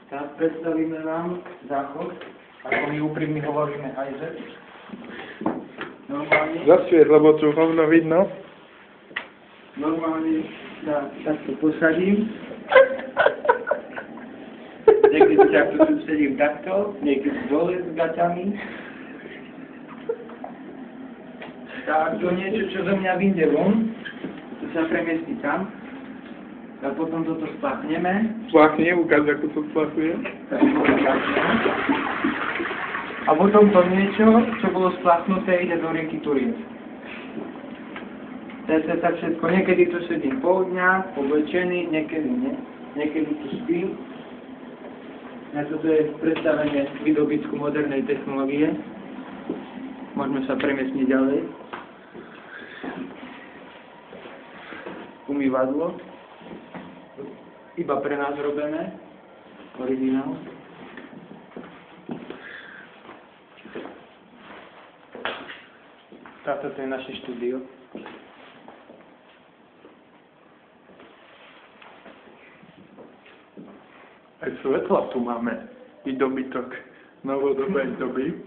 Teraz predstavíme vám záchod, ako my úprimne hovoríme hajzer. Normálne. Zasviet, lebo tu hovno vidno. Normálne sa takto posadím. Niekedy takto tu sedím takto, niekedy dole s gaťami. Tak to niečo, čo zo mňa vyjde von, to sa premiestní tam. A potom toto spláchneme. Spláchne, ukáž, ako to splachuje. A potom to niečo, čo bolo spláchnuté, ide do rieky Turien. To je tak všetko. Niekedy tu sedím pol dňa, oblečený, niekedy nie. Niekedy tu spím. A toto je predstavenie výdobytku modernej technológie. Môžeme sa premiestniť ďalej. Umývadlo. Iba pre nás robené. Originál. Táto je naše štúdio. Aj svetla tu máme. Výdobytok novodobej doby.